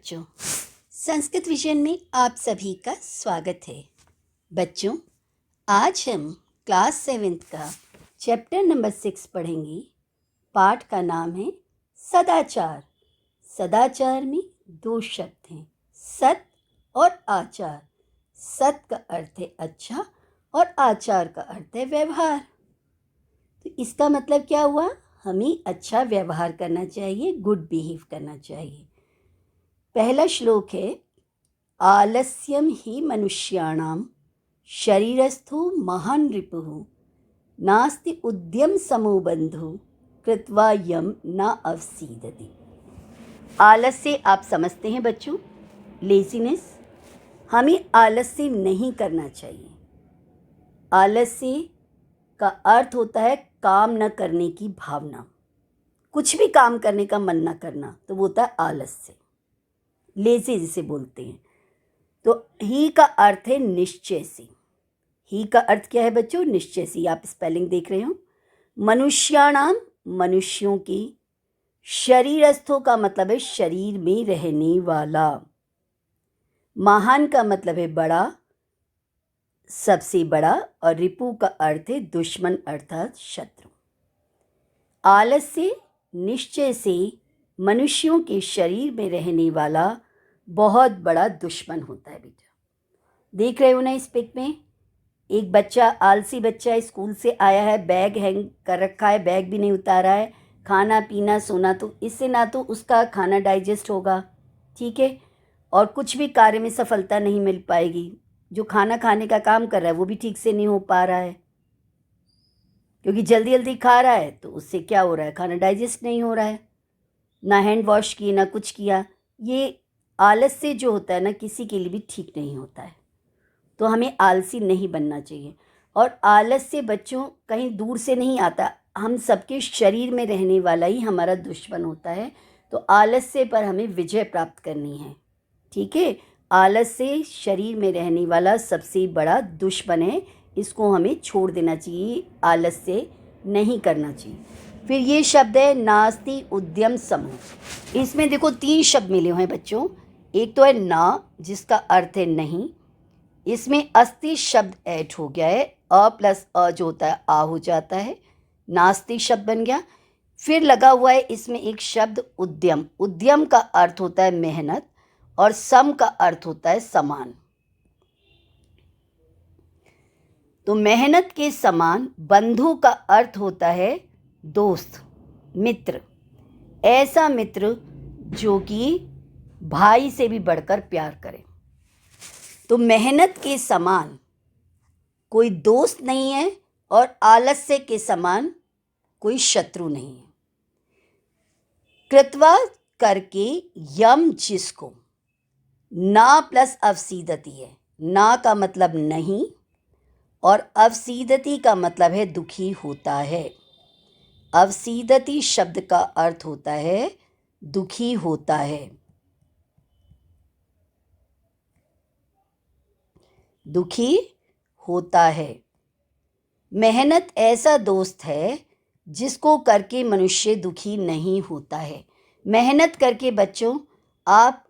बच्चों, संस्कृत विजन में आप सभी का स्वागत है। बच्चों, आज हम क्लास 7th का चैप्टर नंबर 6 पढ़ेंगे। पाठ का नाम है सदाचार। सदाचार में दो शब्द हैं, सत और आचार। सत का अर्थ है अच्छा और आचार का अर्थ है व्यवहार। तो इसका मतलब क्या हुआ? हमें अच्छा व्यवहार करना चाहिए, गुड बिहेव करना चाहिए। पहला श्लोक है, आलस्यम ही मनुष्याणां शरीरस्थो महान् रिपुः नास्ति उद्यम समो बंधु कृत्वा यम न अवसीदति। आलस्य आप समझते हैं बच्चों, लेजीनेस। हमें आलस्य नहीं करना चाहिए। आलस्य का अर्थ होता है काम न करने की भावना, कुछ भी काम करने का मन न करना, तो वो होता है आलस्य, लेजी जिसे बोलते हैं। तो ही का अर्थ है निश्चय से। ही का अर्थ क्या है बच्चों? निश्चय से। आप स्पेलिंग देख रहे हो। मनुष्याणाम, मनुष्यों की। शरीरस्थों का मतलब है शरीर में रहने वाला। महान का मतलब है बड़ा, सबसे बड़ा। और रिपु का अर्थ है दुश्मन अर्थात शत्रु। आलस्य निश्चय से मनुष्यों के शरीर में रहने वाला बहुत बड़ा दुश्मन होता है। बेटा देख रहे हो ना इस पिक में, एक बच्चा, आलसी बच्चा स्कूल से आया है, बैग हैंग कर रखा है, बैग भी नहीं उतारा है, खाना पीना सोना, तो इससे ना तो उसका खाना डाइजेस्ट होगा, ठीक है, और कुछ भी कार्य में सफलता नहीं मिल पाएगी। जो खाना खाने का काम कर रहा है वो भी ठीक से नहीं हो पा रहा है, क्योंकि जल्दी जल्दी खा रहा है, तो उससे क्या हो रहा है? खाना डाइजेस्ट नहीं हो रहा है। ना हैंड वॉश किए, ना कुछ किया। ये आलस्य जो होता है ना, किसी के लिए भी ठीक नहीं होता है। तो हमें आलसी नहीं बनना चाहिए। और आलस्य बच्चों कहीं दूर से नहीं आता, हम सबके शरीर में रहने वाला ही हमारा दुश्मन होता है। तो आलस्य पर हमें विजय प्राप्त करनी है, ठीक है। आलस्य शरीर में रहने वाला सबसे बड़ा दुश्मन है, इसको हमें छोड़ देना चाहिए, आलस्य नहीं करना चाहिए। फिर ये शब्द है नास्ति उद्यम समो। इसमें देखो 3 शब्द मिले हुए हैं बच्चों। एक तो है ना, जिसका अर्थ है नहीं। इसमें अस्ति शब्द ऐड हो गया है, अ प्लस अ जो होता है आ हो जाता है, नास्ति शब्द बन गया। फिर लगा हुआ है इसमें एक शब्द उद्यम। उद्यम का अर्थ होता है मेहनत और सम का अर्थ होता है समान। तो मेहनत के समान। बंधु का अर्थ होता है दोस्त, मित्र। ऐसा मित्र जो कि भाई से भी बढ़कर प्यार करे। तो मेहनत के समान कोई दोस्त नहीं है और आलस्य के समान कोई शत्रु नहीं है। कृत्वा करके यम, जिसको। ना प्लस अवसीदति है। ना का मतलब नहीं और अवसीदति का मतलब है दुखी होता है। अवसीदति शब्द का अर्थ होता है दुखी होता है, दुखी होता है। मेहनत ऐसा दोस्त है जिसको करके मनुष्य दुखी नहीं होता है। मेहनत करके बच्चों आप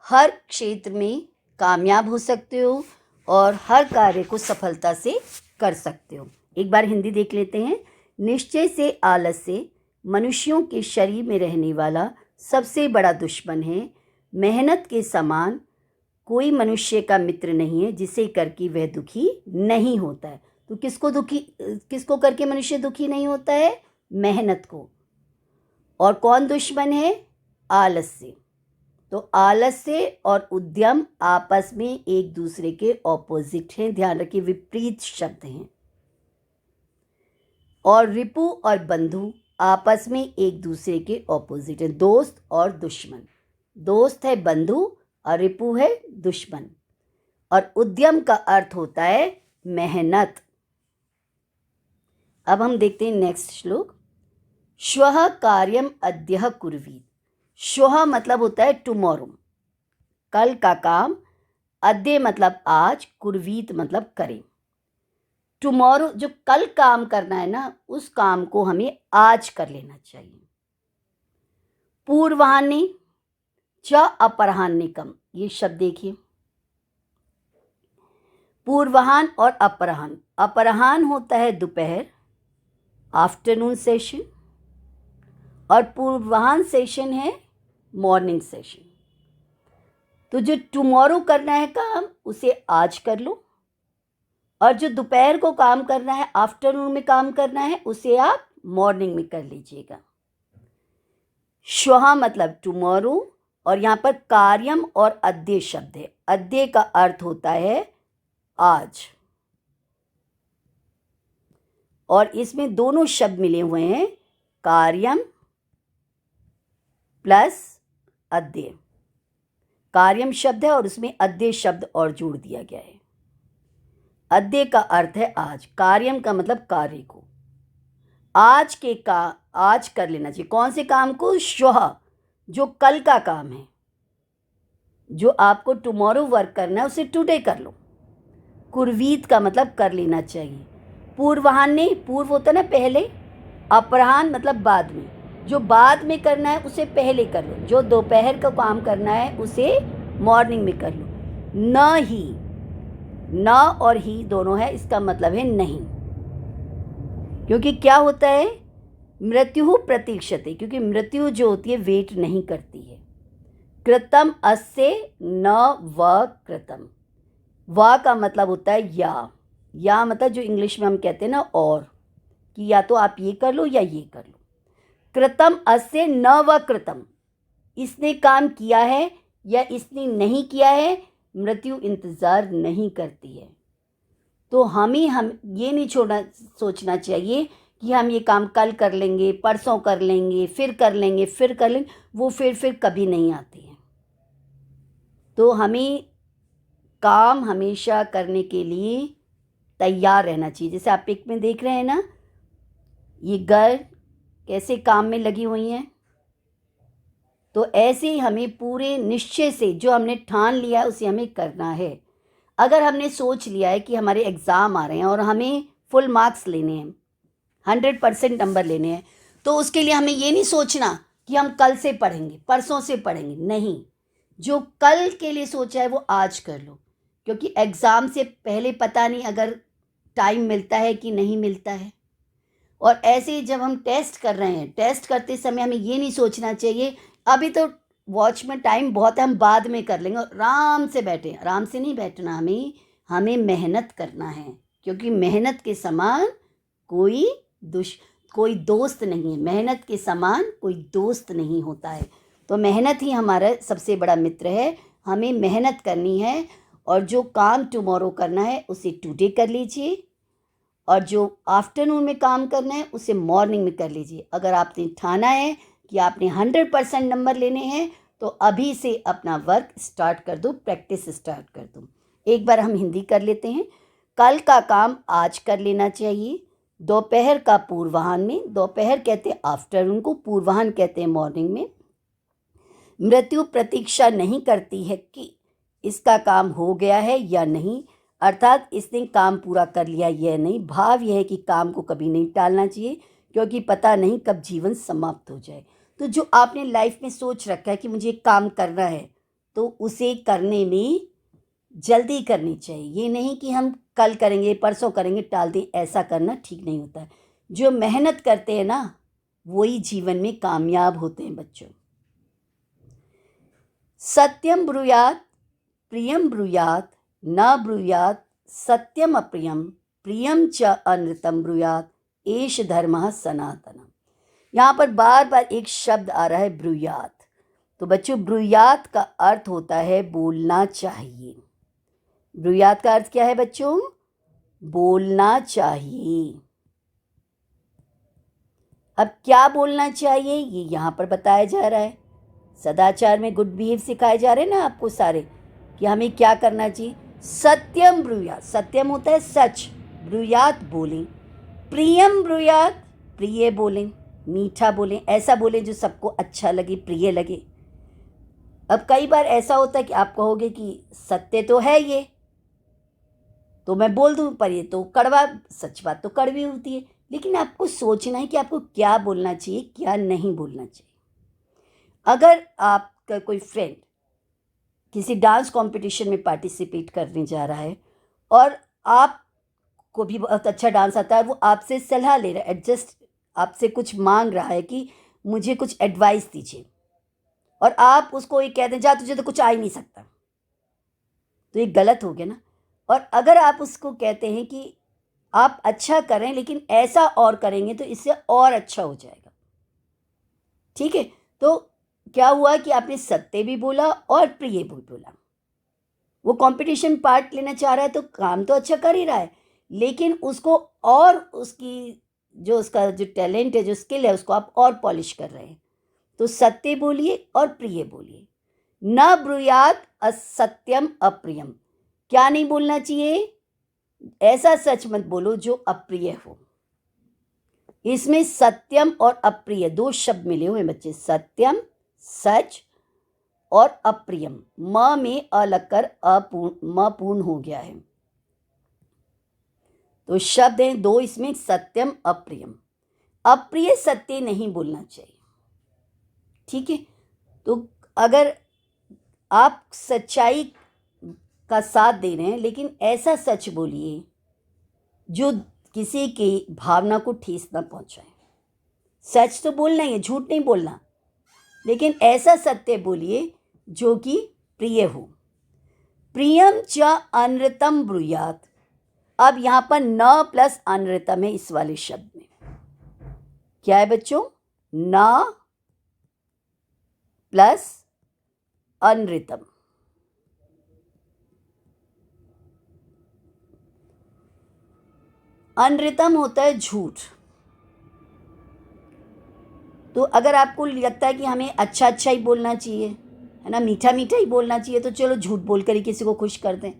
हर क्षेत्र में कामयाब हो सकते हो और हर कार्य को सफलता से कर सकते हो। एक बार हिंदी देख लेते हैं। निश्चय से आलस्य मनुष्यों के शरीर में रहने वाला सबसे बड़ा दुश्मन है। मेहनत के समान कोई मनुष्य का मित्र नहीं है जिसे करके वह दुखी नहीं होता है। तो किसको करके मनुष्य दुखी नहीं होता है? मेहनत को। और कौन दुश्मन है? आलस्य। तो आलस्य और उद्यम आपस में एक दूसरे के ऑपोजिट हैं, ध्यान रखिए, विपरीत शब्द हैं। और रिपु और बंधु आपस में एक दूसरे के ऑपोजिट हैं, दोस्त और दुश्मन। दोस्त है बंधु और रिपु है दुश्मन। और उद्यम का अर्थ होता है मेहनत। अब हम देखते हैं नेक्स्ट श्लोक। श्वः कार्यम अद्यः कुर्वीत। श्वः मतलब होता है टुमारो, कल का काम। अद्य मतलब आज, कुर्वीत मतलब करें। टुमारो जो कल काम करना है ना, उस काम को हमें आज कर लेना चाहिए। पूर्वाह्ने, च अपराह्निकम, ये शब्द देखिए, पूर्वाह्न और अपराह्न। अपराह्न होता है दोपहर, आफ्टरनून सेशन, और पूर्वाह्न सेशन है मॉर्निंग सेशन। तो जो टुमारो करना है काम उसे आज कर लो, और जो दोपहर को काम करना है, आफ्टरनून में काम करना है, उसे आप मॉर्निंग में कर लीजिएगा। श्वः मतलब टुमारो, और यहाँ पर कार्यम और अद्य शब्द है। अद्य का अर्थ होता है आज, और इसमें दोनों शब्द मिले हुए हैं, कार्यम प्लस अद्य। कार्यम शब्द है और उसमें अद्य शब्द और जोड़ दिया गया है। अद्य का अर्थ है आज, कार्यम का मतलब कार्य को, आज के का आज कर लेना चाहिए। कौन से काम को? श्वः, जो कल का काम है, जो आपको टुमारो वर्क करना है उसे टुडे कर लो। कुर्वीत का मतलब कर लेना चाहिए। पूर्वाह्न ने, पूर्व होता ना पहले, अपराह्न मतलब बाद में, जो बाद में करना है उसे पहले कर लो, जो दोपहर का काम करना है उसे मॉर्निंग में कर लो। न ही, न और ही दोनों है, इसका मतलब है नहीं, क्योंकि क्या होता है, मृत्यु प्रतीक्षते, क्योंकि मृत्यु जो होती है वेट नहीं करती है। कृतम अस्य न व कृतम, व का मतलब होता है या मतलब जो इंग्लिश में हम कहते हैं ना और, कि या तो आप ये कर लो या ये कर लो। कृतम अस्य न व कृतम, इसने काम किया है या इसने नहीं किया है, मृत्यु इंतज़ार नहीं करती है। तो हम ये नहीं सोचना चाहिए कि हम ये काम कल कर लेंगे, परसों कर लेंगे, फिर कर लेंगे, फिर कर लेंगे, वो फिर कभी नहीं आती है। तो हमें काम हमेशा करने के लिए तैयार रहना चाहिए। जैसे आप पिक में देख रहे हैं ना, ये गर्ल कैसे काम में लगी हुई हैं, तो ऐसे ही हमें पूरे निश्चय से जो हमने ठान लिया है उसे हमें करना है। अगर हमने सोच लिया है कि हमारे एग्ज़ाम आ रहे हैं और हमें फुल मार्क्स लेने हैं, 100% नंबर लेने हैं, तो उसके लिए हमें ये नहीं सोचना कि हम कल से पढ़ेंगे, परसों से पढ़ेंगे, नहीं। जो कल के लिए सोचा है वो आज कर लो, क्योंकि एग्ज़ाम से पहले पता नहीं अगर टाइम मिलता है कि नहीं मिलता है। और ऐसे ही जब हम टेस्ट कर रहे हैं, टेस्ट करते समय हमें ये नहीं सोचना चाहिए अभी तो वॉच में टाइम बहुत है, हम बाद में कर लेंगे, आराम से बैठे। आराम से नहीं बैठना, हमें मेहनत करना है, क्योंकि मेहनत के समान कोई दोस्त नहीं है। मेहनत के समान कोई दोस्त नहीं होता है। तो मेहनत ही हमारा सबसे बड़ा मित्र है। हमें मेहनत करनी है, और जो काम टुमारो करना है उसे टुडे कर लीजिए, और जो आफ्टरनून में काम करना है उसे मॉर्निंग में कर लीजिए। अगर आपने ठाना है कि आपने 100% नंबर लेने हैं तो अभी से अपना वर्क स्टार्ट कर दो, प्रैक्टिस स्टार्ट कर दो। एक बार हम हिंदी कर लेते हैं। कल का काम आज कर लेना चाहिए। दोपहर का पूर्वाह्न में, दोपहर कहते हैं आफ्टरनून को, पूर्वाह्न कहते हैं मॉर्निंग में। मृत्यु प्रतीक्षा नहीं करती है कि इसका काम हो गया है या नहीं, अर्थात इसने काम पूरा कर लिया या नहीं। भाव यह है कि काम को कभी नहीं टालना चाहिए, क्योंकि पता नहीं कब जीवन समाप्त हो जाए। तो जो आपने लाइफ में सोच रखा है कि मुझे काम करना है, तो उसे करने में जल्दी करनी चाहिए। ये नहीं कि हम कल करेंगे, परसों करेंगे, टाल दें, ऐसा करना ठीक नहीं होता है। जो मेहनत करते हैं ना, वही जीवन में कामयाब होते हैं बच्चों। सत्यम ब्रूयात, प्रियम ब्रूयात, न ब्रूयात सत्यम अप्रियम, प्रियम च अनृतम ब्रूयात, एष धर्मः सनातनम। यहाँ पर बार बार एक शब्द आ रहा है ब्रूयात। तो बच्चों, ब्रूयात का अर्थ होता है बोलना चाहिए। ब्रूयात का अर्थ क्या है बच्चों? बोलना चाहिए। अब क्या बोलना चाहिए ये यहाँ पर बताया जा रहा है। सदाचार में गुड बिहेव सिखाए जा रहे हैं ना आपको सारे, कि हमें क्या करना चाहिए। सत्यम ब्रूयात, सत्यम होता है सच, ब्रूयात बोलें। प्रियम ब्रूयात, प्रिय बोलें, मीठा बोलें, ऐसा बोलें जो सबको अच्छा लगे, प्रिय लगे। अब कई बार ऐसा होता है कि आप कहोगे कि सत्य तो है ये, तो मैं बोल दूं, पर ये तो कड़वा, सच बात तो कड़वी होती है। लेकिन आपको सोचना है कि आपको क्या बोलना चाहिए, क्या नहीं बोलना चाहिए। अगर आप आपका कोई फ्रेंड किसी डांस कंपटीशन में पार्टिसिपेट करने जा रहा है और आपको भी बहुत अच्छा डांस आता है, वो आपसे सलाह ले रहा है, एडजस्ट आपसे कुछ मांग रहा है कि मुझे कुछ एडवाइस दीजिए, और आप उसको ये कहते हैं जा तुझे तो कुछ आ ही नहीं सकता, तो ये गलत हो गया ना। और अगर आप उसको कहते हैं कि आप अच्छा करें लेकिन ऐसा और करेंगे तो इससे और अच्छा हो जाएगा, ठीक है, तो क्या हुआ कि आपने सत्य भी बोला और प्रिय भी बोला। वो कंपटीशन पार्ट लेना चाह रहा है तो काम तो अच्छा कर ही रहा है, लेकिन उसको और उसकी उसका जो टैलेंट है, जो स्किल है, उसको आप और पॉलिश कर रहे हैं। तो सत्य बोलिए और प्रिय बोलिए। न ब्रूयात असत्यम अप्रियम, क्या नहीं बोलना चाहिए? ऐसा सच मत बोलो जो अप्रिय हो। इसमें सत्यम और अप्रिय दो शब्द मिले हुए बच्चे, सत्यम सच और अप्रियम, म में अ लगकर अपूर्ण म पूर्ण हो गया है, तो शब्द हैं दो इसमें, सत्यम अप्रियम। अप्रिय सत्य नहीं बोलना चाहिए, ठीक है। तो अगर आप सच्चाई का साथ दे रहे हैं लेकिन ऐसा सच बोलिए जो किसी की भावना को ठेस न पहुंचाए। सच तो बोलना ही है, झूठ नहीं बोलना, लेकिन ऐसा सत्य बोलिए जो कि प्रिय हो। प्रियम च अनृतम ब्रूयात, अब यहाँ पर न प्लस अनृतम है इस वाले शब्द में। क्या है बच्चों? न प्लस अनृतम। अनृतम होता है झूठ। तो अगर आपको लगता है कि हमें अच्छा अच्छा ही बोलना चाहिए, है ना, मीठा मीठा ही बोलना चाहिए, तो चलो झूठ बोल कर ही किसी को खुश कर दें,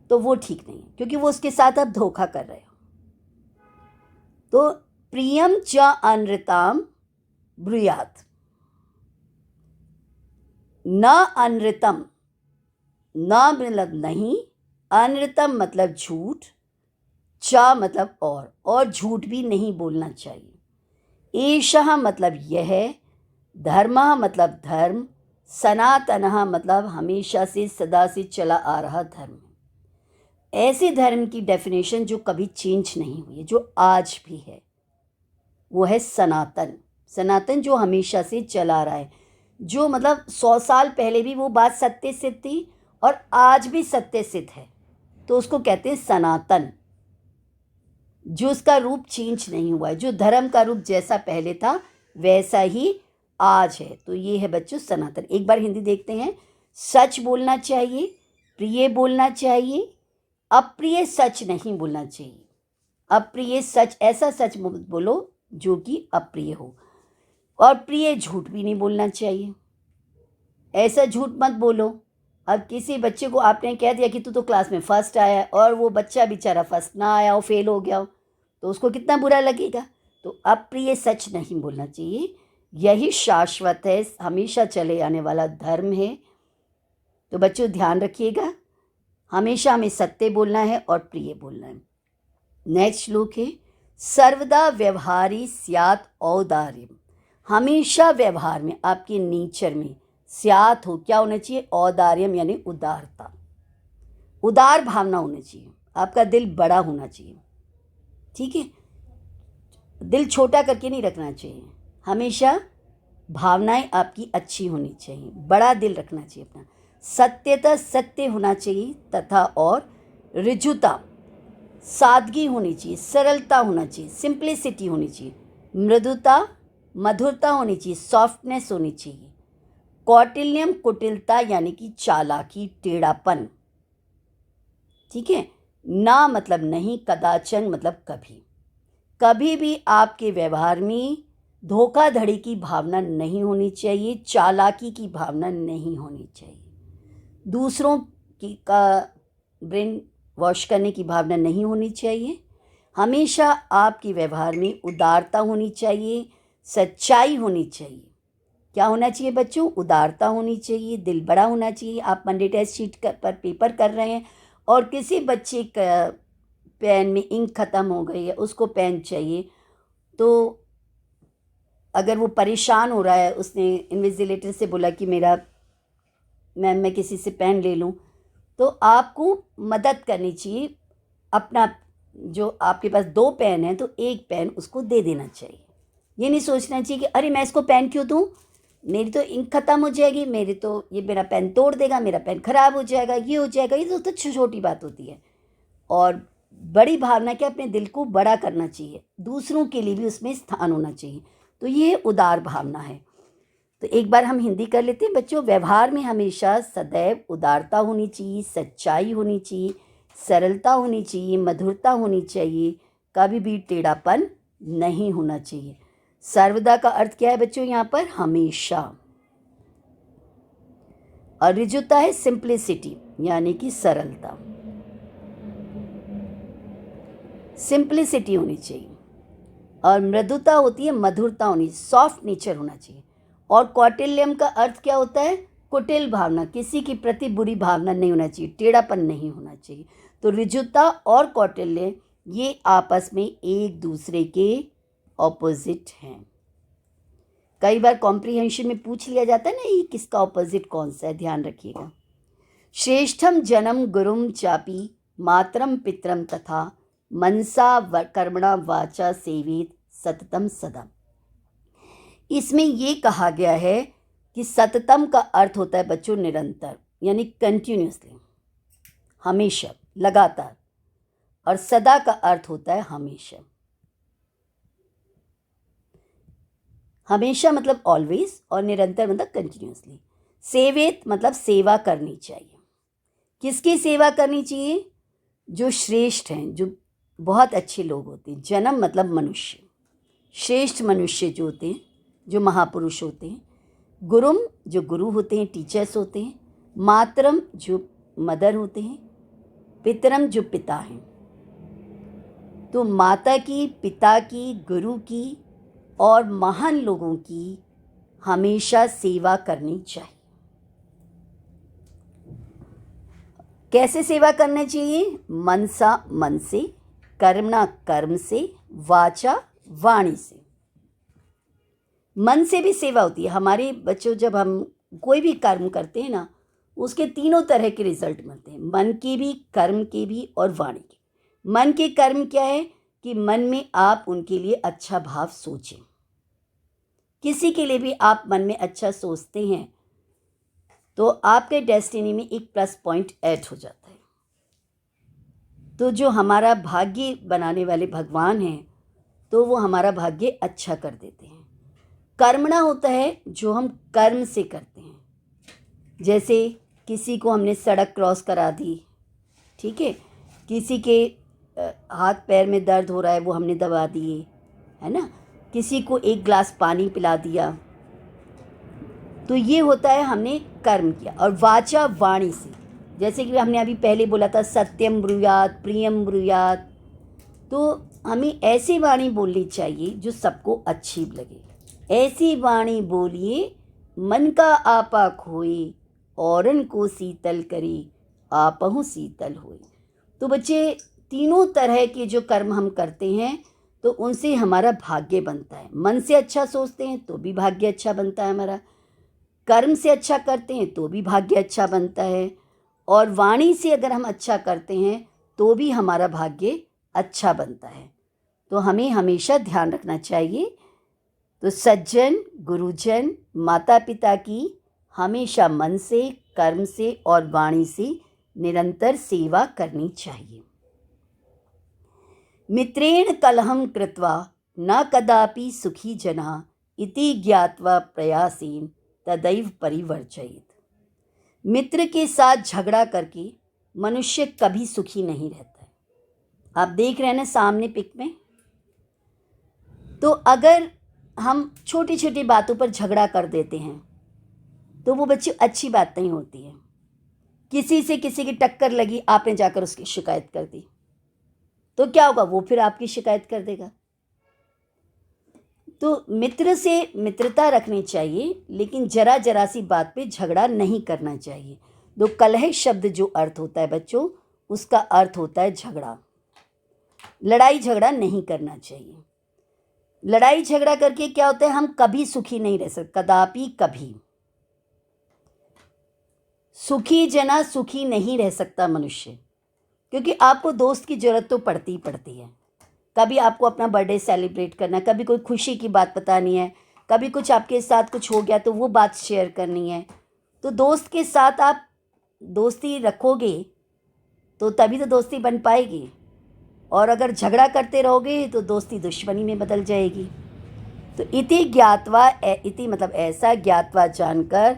तो वो ठीक नहीं है, क्योंकि वो उसके साथ आप धोखा कर रहे हो। तो प्रियम च अनृताम ब्रूयात, न अनृतम, न मतलब नहीं, अनृतम मतलब झूठ, च मतलब और झूठ भी नहीं बोलना चाहिए। एषः मतलब यह, धर्मः मतलब धर्म, सनातनः मतलब हमेशा से सदा से चला आ रहा धर्म। ऐसे धर्म की डेफिनेशन जो कभी चेंज नहीं हुई है, जो आज भी है, वो है सनातन। सनातन जो हमेशा से चला रहा है, जो मतलब 100 साल पहले भी वो बात सत्य सिद्ध थी और आज भी सत्य सिद्ध है, तो उसको कहते हैं सनातन। जो उसका रूप चेंज नहीं हुआ है, जो धर्म का रूप जैसा पहले था वैसा ही आज है, तो ये है बच्चों सनातन। एक बार हिंदी देखते हैं। सच बोलना चाहिए, प्रिय बोलना चाहिए, अप्रिय सच नहीं बोलना चाहिए। अप्रिय सच, ऐसा सच बोलो जो कि अप्रिय हो, और प्रिय झूठ भी नहीं बोलना चाहिए। ऐसा झूठ मत बोलो। अब किसी बच्चे को आपने कह दिया कि तू तो क्लास में फर्स्ट आया, और वो बच्चा बेचारा फर्स्ट ना आया हो, फेल हो गया हो, तो उसको कितना बुरा लगेगा। तो अप्रिय सच नहीं बोलना चाहिए, यही शाश्वत है, हमेशा चले आने वाला धर्म है। तो बच्चों ध्यान रखिएगा, हमेशा हमें सत्य बोलना है और प्रिय बोलना है। नेक्स्ट श्लोक है, सर्वदा व्यवहारी स्यात् औदार्यम, हमेशा व्यवहार में, आपके नेचर में स्यात् हो, क्या होना चाहिए? औदार्यम यानी उदारता, उदार भावना होनी चाहिए, आपका दिल बड़ा होना चाहिए, ठीक है। दिल छोटा करके नहीं रखना चाहिए, हमेशा भावनाएं आपकी अच्छी होनी चाहिए, बड़ा दिल रखना चाहिए अपना। सत्यता, सत्य होना चाहिए, तथा और ऋजुता, सादगी होनी चाहिए, सरलता होना चाहिए, सिंप्लिसिटी होनी चाहिए, मृदुता, मधुरता होनी चाहिए, सॉफ्टनेस होनी चाहिए, कौटिल्यम, कुटिलता यानी कि चालाकी, टेढ़ापन, ठीक है। ना मतलब नहीं, कदाचन मतलब कभी, कभी भी आपके व्यवहार में धोखाधड़ी की भावना नहीं होनी चाहिए, चालाकी की भावना नहीं होनी चाहिए, दूसरों की का ब्रेन वॉश करने की भावना नहीं होनी चाहिए। हमेशा आपके व्यवहार में उदारता होनी चाहिए, सच्चाई होनी चाहिए। क्या होना चाहिए बच्चों? उदारता होनी चाहिए, दिल बड़ा होना चाहिए। आप मंडे टेस्ट शीट पर पेपर कर रहे हैं और किसी बच्चे का पेन में इंक ख़त्म हो गई है, उसको पेन चाहिए, तो अगर वो परेशान हो रहा है, उसने इन्विजिलेटर से बोला कि मेरा मैम मैं किसी से पेन ले लूँ, तो आपको मदद करनी चाहिए। अपना जो आपके पास 2 पेन है तो 1 पेन उसको दे देना चाहिए। ये नहीं सोचना चाहिए कि अरे मैं इसको पेन क्यों दूँ, मेरी तो इंक ख़त्म हो जाएगी, ये मेरा पेन तोड़ देगा, मेरा पेन ख़राब हो जाएगा, ये हो जाएगा। ये तो छोटी बात होती है। और बड़ी भावना क्या, अपने दिल को बड़ा करना चाहिए, दूसरों के लिए भी उसमें स्थान होना चाहिए। तो ये उदार भावना है। तो एक बार हम हिंदी कर लेते हैं बच्चों। व्यवहार में हमेशा सदैव उदारता होनी चाहिए, सच्चाई होनी चाहिए, सरलता होनी चाहिए, मधुरता होनी चाहिए, कभी भी टेढ़ापन नहीं होना चाहिए। सर्वदा का अर्थ क्या है बच्चों यहाँ पर? हमेशा। और ऋजुता है सिंप्लिसिटी, यानी कि सरलता। सिंप्लिसिटी होनी चाहिए। और मृदुता होती है, मधुरता होनी, सॉफ्ट नेचर होना चाहिए। और कौटिल्यम का अर्थ क्या होता है? कुटिल भावना, किसी के प्रति बुरी भावना नहीं होना चाहिए, टेढ़ापन नहीं होना चाहिए। तो ऋजुता और कौटिल्य ये आपस में एक दूसरे के ऑपोजिट हैं। कई बार कॉम्प्रिहेंशन में पूछ लिया जाता है ना, ये किसका ऑपोजिट कौन सा है, ध्यान रखिएगा। श्रेष्ठम जन्म गुरुम चापी मातरम पितरम तथा मनसा कर्मणा वाचा सेवेत सततम सदा। इसमें ये कहा गया है कि सततम का अर्थ होता है बच्चों निरंतर, यानी कंटिन्यूसली, हमेशा, लगातार। और सदा का अर्थ होता है हमेशा। हमेशा मतलब ऑलवेज, और निरंतर मतलब कंटिन्यूसली। सेवेत मतलब सेवा करनी चाहिए। किसकी सेवा करनी चाहिए? जो श्रेष्ठ हैं, जो बहुत अच्छे लोग होते हैं। जन्म मतलब मनुष्य, श्रेष्ठ मनुष्य जो होते हैं, जो महापुरुष होते हैं। गुरुम जो गुरु होते हैं, टीचर्स होते हैं। मातरम जो मदर होते हैं। पितरम जो पिता हैं। तो माता की, पिता की, गुरु की और महान लोगों की हमेशा सेवा करनी चाहिए। कैसे सेवा करनी चाहिए? मनसा मन से, कर्मणा कर्म से, वाचा वाणी से। मन से भी सेवा होती है। हमारे बच्चों जब हम कोई भी कर्म करते हैं ना, उसके तीनों तरह के रिजल्ट मिलते हैं, मन के भी, कर्म के भी और वाणी के। मन के कर्म क्या है कि मन में आप उनके लिए अच्छा भाव सोचें। किसी के लिए भी आप मन में अच्छा सोचते हैं तो आपके डेस्टिनी में एक प्लस पॉइंट ऐड हो जाता है। तो जो हमारा भाग्य बनाने वाले भगवान हैं, तो वो हमारा भाग्य अच्छा कर देते हैं। कर्मणा होता है जो हम कर्म से करते हैं। जैसे किसी को हमने सड़क क्रॉस करा दी, ठीक है, किसी के हाथ पैर में दर्द हो रहा है, वो हमने दबा दिए, है ना, किसी को एक ग्लास पानी पिला दिया, तो ये होता है हमने कर्म किया। और वाचा वाणी से, जैसे कि हमने अभी पहले बोला था, सत्यम ब्रूयात प्रियम ब्रूयात। तो हमें ऐसी वाणी बोलनी चाहिए जो सबको अच्छी लगे। ऐसी वाणी बोलिए मन का आपा खोए, औरन को शीतल करे, आपहु शीतल होए। तो बच्चे, तीनों तरह के जो कर्म हम करते हैं तो उनसे हमारा भाग्य बनता है। मन से अच्छा सोचते हैं तो भी भाग्य अच्छा बनता है हमारा, कर्म से अच्छा करते हैं तो भी भाग्य अच्छा बनता है, और वाणी से अगर हम अच्छा करते हैं तो भी हमारा भाग्य अच्छा बनता है। तो हमें हमेशा ध्यान रखना चाहिए। तो सज्जन, गुरुजन, माता पिता की हमेशा मन से, कर्म से और वाणी से निरंतर सेवा करनी चाहिए। मित्रेण कलहम कृत्वा न कदापि सुखी जना इति ज्ञात्वा प्रयासेन तदैव परिवर्जयेत्। मित्र के साथ झगड़ा करके मनुष्य कभी सुखी नहीं रहता है। आप देख रहे हैं ना सामने पिक में। तो अगर हम छोटी छोटी बातों पर झगड़ा कर देते हैं तो वो बच्चे अच्छी बात नहीं होती है। किसी से किसी की टक्कर लगी, आपने जाकर उसकी शिकायत कर दी, तो क्या होगा? वो फिर आपकी शिकायत कर देगा। तो मित्र से मित्रता रखनी चाहिए, लेकिन जरा जरा सी बात पे झगड़ा नहीं करना चाहिए। तो कलह शब्द जो अर्थ होता है बच्चों, उसका अर्थ होता है झगड़ा। लड़ाई झगड़ा नहीं करना चाहिए। लड़ाई झगड़ा करके क्या होता है? हम कभी सुखी नहीं रह सकते, कदापि कभी। सुखी जना सुखी नहीं रह सकता मनुष्य, क्योंकि आपको दोस्त की ज़रूरत तो पड़ती ही पड़ती है। कभी आपको अपना बर्थडे सेलिब्रेट करना है, कभी कोई खुशी की बात बतानी है, कभी कुछ आपके साथ कुछ हो गया तो वो बात शेयर करनी है। तो दोस्त के साथ आप दोस्ती रखोगे तो तभी तो दोस्ती बन पाएगी, और अगर झगड़ा करते रहोगे तो दोस्ती दुश्मनी में बदल जाएगी। तो इति ज्ञात्वा, इति मतलब ऐसा, ज्ञात्वा जानकर,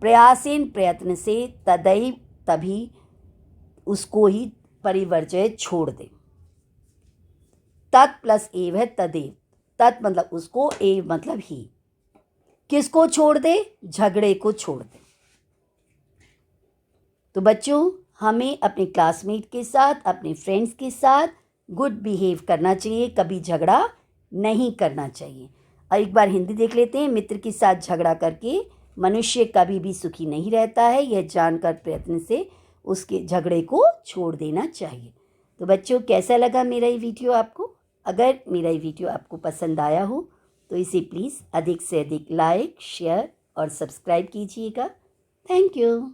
प्रयासेन प्रयत्न से, तदैव तभी, उसको ही परिवर्जय छोड़ दे। तत् प्लस एव है तदेव। तत् मतलब उसको, एव मतलब ही। किसको छोड़ दे? झगड़े को छोड़ दे। तो बच्चों, हमें अपने क्लासमेट के साथ, अपने फ्रेंड्स के साथ गुड बिहेव करना चाहिए, कभी झगड़ा नहीं करना चाहिए। और एक बार हिंदी देख लेते हैं। मित्र के साथ झगड़ा करके मनुष्य कभी भी सुखी नहीं रहता है, यह जानकर प्रयत्न से उसके झगड़े को छोड़ देना चाहिए। तो बच्चों, कैसा लगा मेरा ये वीडियो आपको? अगर मेरा ये वीडियो आपको पसंद आया हो तो इसे प्लीज़ अधिक से अधिक लाइक, शेयर और सब्सक्राइब कीजिएगा। Thank you.